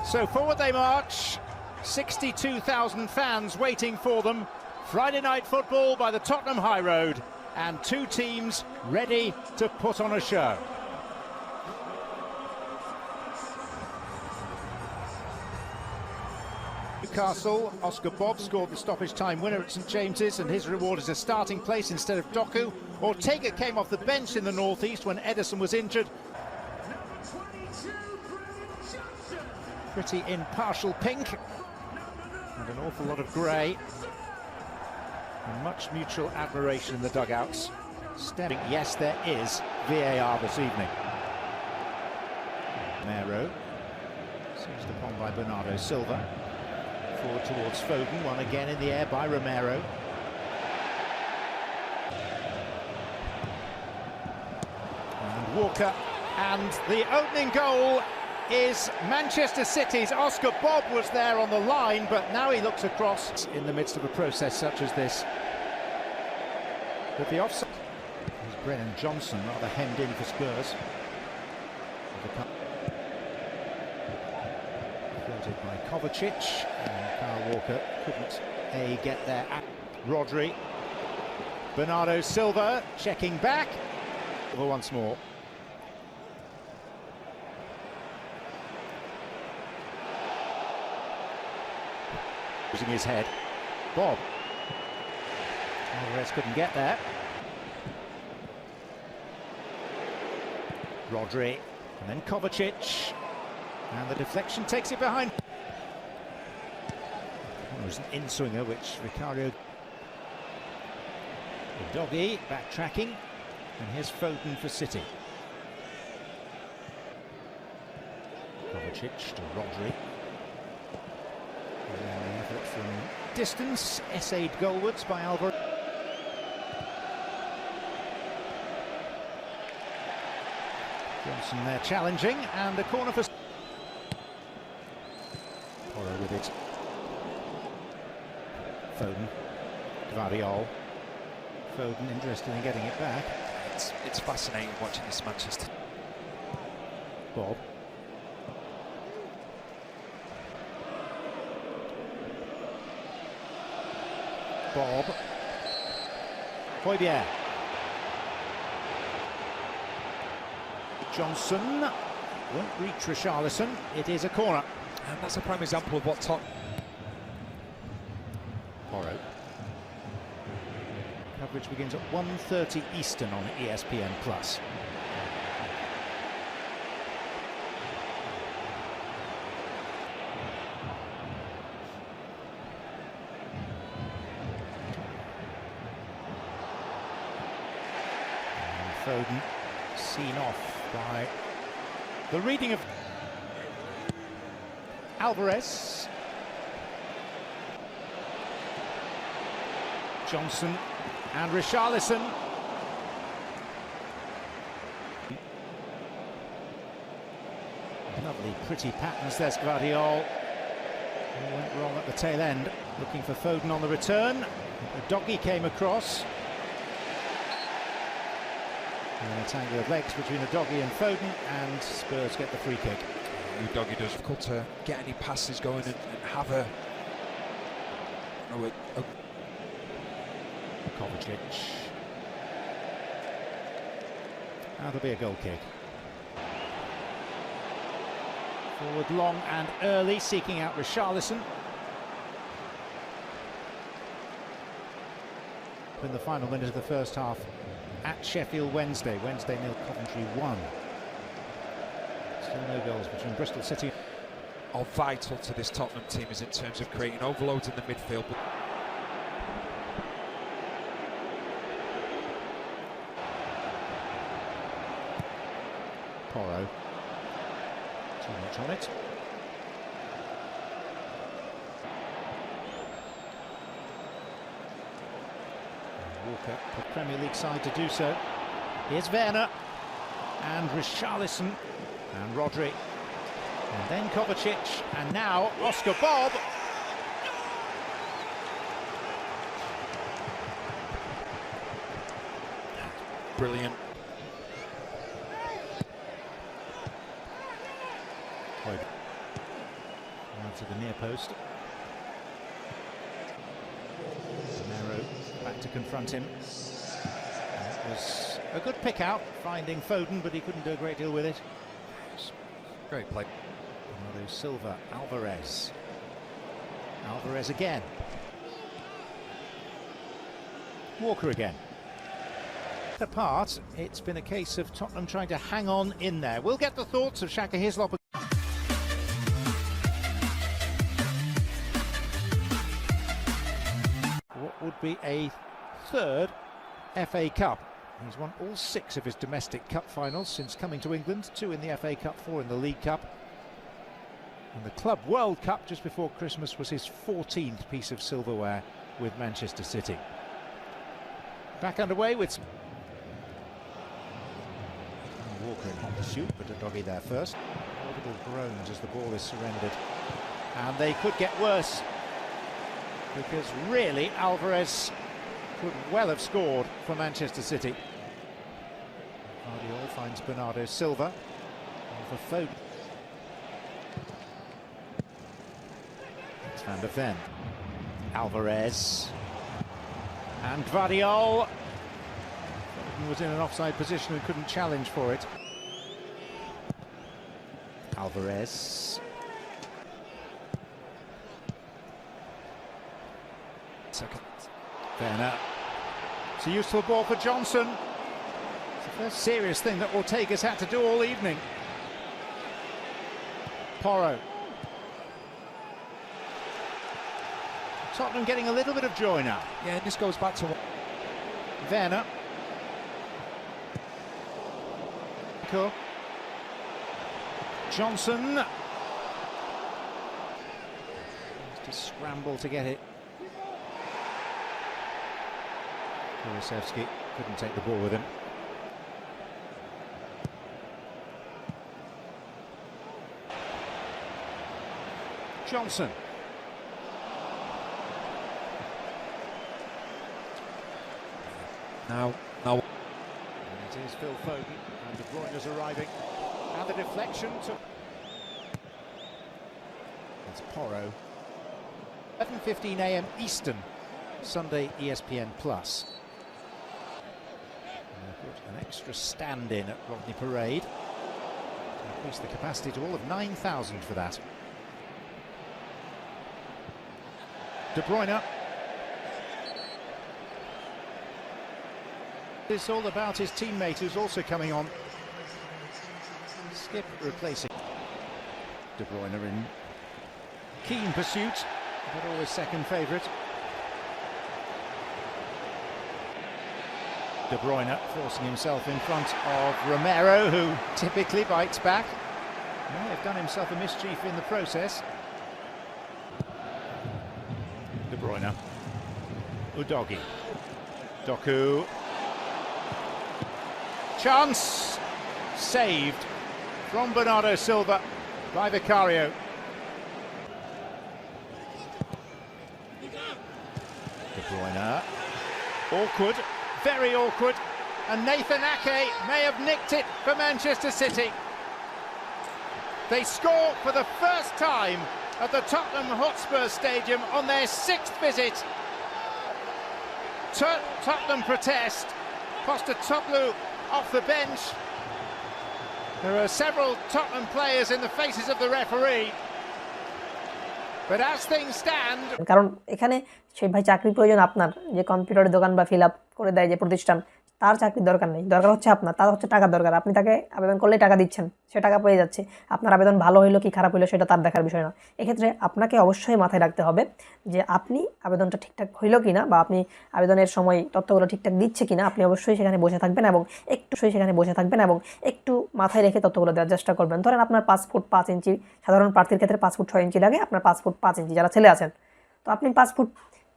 So forward they march, 62,000 fans waiting for them. Friday night football by the Tottenham High Road, and two teams ready to put on a show. Newcastle, Oscar Bob scored the stoppage time winner at St James's, and his reward is a starting place instead of Doku. Ortega came off the bench in the northeast when Ederson was injured. Pretty impartial pink and an awful lot of grey, and much mutual admiration in the dugouts. Stemming, yes, there is VAR this evening. Romero, seized upon by Bernardo Silva. Forward towards Foden, one again in the air by Romero. And Walker, and the opening goal is Manchester City's. Oscar Bob was there on the line, but now he looks across in the midst of a process such as this. But the offside is Brennan Johnson, rather hemmed in for Spurs. Floated by Kovacic, and Kyle Walker couldn't get there. Rodri, Bernardo Silva checking back once more. Using his head, Bob. Alvarez couldn't get there. Rodri, and then Kovacic, and the deflection takes it behind. It was an in-swinger which Vicario. Doggy backtracking, and here's Foden for City. Kovacic to Rodri. And then the effort from distance, essayed goalwards by Alvarez. Johnson there challenging, and the corner for Porro with it. Foden, Gvardiol. Foden interested in getting it back. It's fascinating watching this Manchester. Bob. Bob. Højbjerg. Johnson won't reach Richarlison. It is a corner. And that's a prime example of what Tottenham. Porro. Coverage begins at 1:30 Eastern on ESPN+. Foden seen off by the reading of Alvarez. Johnson and Richarlison. Lovely pretty patterns. There's Gvardiol. Went wrong at the tail end. Looking for Foden on the return. The doggy came across. And a tangle of legs between the doggy and Foden, and Spurs get the free kick. Doggy does difficult to get any passes going and have a Kovacic. That'll be a goal kick. Forward long and early, seeking out Richarlison. In the final minute of the first half at Sheffield Wednesday. Wednesday 0, Coventry 1. Still no goals between Bristol City. How vital to this Tottenham team is in terms of creating overloads in the midfield. Porro. Too much on it. Walker, the Premier League side to do so. Here's Werner, and Richarlison, and Rodri, and then Kovacic, and now Oscar Bob. Brilliant. to the near post. Romero back to confront him. It was a good pick out, finding Foden, but he couldn't do a great deal with it. Great play. Bernardo Silva, Alvarez. Alvarez again. Walker again. Apart, it's been a case of Tottenham trying to hang on in there. We'll get the thoughts of Shaka Hislop. What would be a third FA Cup. He's won all 6 of his domestic cup finals since coming to England, 2 in the FA Cup, 4 in the League Cup. And the Club World Cup just before Christmas was his 14th piece of silverware with Manchester City. Back underway with Walker in hot pursuit, but a doggy there first. Audible groans as the ball is surrendered. And they could get worse, because really Alvarez could well have scored for Manchester City. Guardiola finds Bernardo Silva for Foden. It's Van der Ven. Alvarez. And Guardiola was in an offside position and couldn't challenge for it. Alvarez. Second. Werner. It's a useful ball for Johnson. It's the first serious thing that Ortega's had to do all evening. Porro. Tottenham getting a little bit of joy now. Yeah, and this goes back to Werner. Cool. Johnson. Has to scramble to get it. Kulusevski couldn't take the ball with him. Johnson. now. And it is Phil Foden, and De Bruyne's arriving. And the deflection to... It's Porro. 11:15 AM Eastern, Sunday ESPN Plus. Put an extra stand-in at Rodney Parade. Increase the capacity to all of 9,000 for that. De Bruyne. It's all about his teammate who's also coming on. Skip replacing De Bruyne in keen pursuit, but always second favourite. De Bruyne forcing himself in front of Romero, who typically bites back. May have done himself a mischief in the process. De Bruyne. Udogi. Doku. Chance. Saved from Bernardo Silva by Vicario. De Bruyne. Awkward. Very awkward, and Nathan Ake may have nicked it for Manchester City. They score for the first time at the Tottenham Hotspur Stadium on their 6th visit. Tottenham protest. Postecoglou off the bench. There are several Tottenham players in the faces of the referee. But as things stand, কারণ এখানে সেই ভাই চাকরির প্রয়োজন আপনার, যে কম্পিউটারের দোকান বা ফিল আপ করে দেয় যে প্রতিষ্ঠান, তার চাকরির দরকার নেই, দরকার হচ্ছে আপনার, তার হচ্ছে টাকার দরকার। আপনি তাকে আবেদন করলেই টাকা দিচ্ছেন, সে টাকা পেয়ে যাচ্ছে। আপনার আবেদন ভালো হইলো কি খারাপ হইলো সেটা তার দেখার বিষয় না। এক্ষেত্রে আপনাকে অবশ্যই মাথায় রাখতে হবে যে আপনি আবেদনটা ঠিকঠাক হইলো কিনা, বা আপনি আবেদনের সময় তথ্যগুলো ঠিকঠাক দিচ্ছে কিনা। আপনি অবশ্যই সেখানে বসে থাকবেন এবং একটু মাথায় রেখে তথ্যগুলো দেওয়ার চেষ্টা করবেন। ধরেন আপনার 5 ফুট 5 ইঞ্চি, সাধারণ প্রার্থীর ক্ষেত্রে 5 ফুট 6 ইঞ্চি লাগে, আপনার 5 ফুট 5 ইঞ্চি যারা ছেলে আছেন, তো আপনি 5 ফুট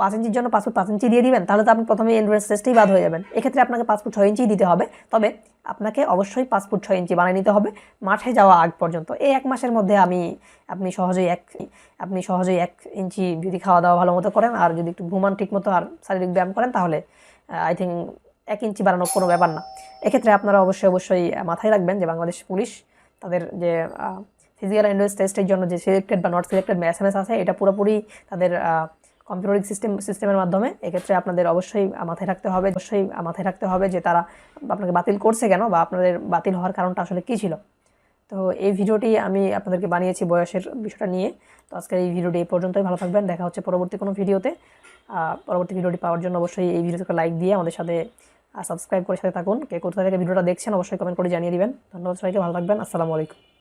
5 ইঞ্চির জন্য 5 ফুট 5 ইঞ্চি দিয়ে দিবেন, তাহলে তো আপনি প্রথমে এন্ট্রান্স টেস্টেই বাদ হয়ে যাবেন। এক্ষেত্রে আপনাকে 5 ফুট 6 ইঞ্চি দিতে হবে, তবে আপনাকে অবশ্যই 5 ফুট 6 ইঞ্চি বানিয়ে নিতে হবে মাঠে যাওয়া আগ পর্যন্ত। এই 1 মাসের মধ্যে আপনি সহজেই 1 ইঞ্চি যদি খাওয়া দাওয়া ভালো মতো করেন, আর যদি একটু ঘুমান ঠিক মতো আর শারীরিক ব্যায়াম করেন, তাহলে আই থিঙ্ক 1 ইঞ্চি বাড়ানোর কোনো ব্যাপার না। এক্ষেত্রে আপনারা অবশ্যই মাথায় রাখবেন যে বাংলাদেশ পুলিশ তাদের যে ফিজিক্যাল এন্ডুরেন্স টেস্টের জন্য যে সিলেক্টেড বা নট সিলেক্টেড SMS আছে, এটা পুরোপুরি তাদের কম্পিউটারিক সিস্টেমের মাধ্যমে। এক্ষেত্রে আপনাদের অবশ্যই মাথায় রাখতে হবে যে তারা আপনাকে বাতিল করছে কেন, বা আপনাদের বাতিল হওয়ার কারণটা আসলে কী ছিল। তো এই ভিডিওটি আমি আপনাদেরকে বানিয়েছি বয়সের বিষয়টা নিয়ে। তো আজকের এই ভিডিওটি এই পর্যন্তই। ভালো থাকবেন, দেখা হচ্ছে পরবর্তী কোনো ভিডিওতে। পরবর্তী ভিডিওটি পাওয়ার জন্য অবশ্যই এই ভিডিওতে লাইক দিয়ে আমাদের সাথে সাবস্ক্রাইব করে সাথে থাকুন। কে কোথা থেকে ভিডিওটা দেখছেন অবশ্যই কমেন্ট করে জানিয়ে দিবেন। ধন্যবাদ সবাইকে, ভালো থাকবেন, আসসালামু আলাইকুম।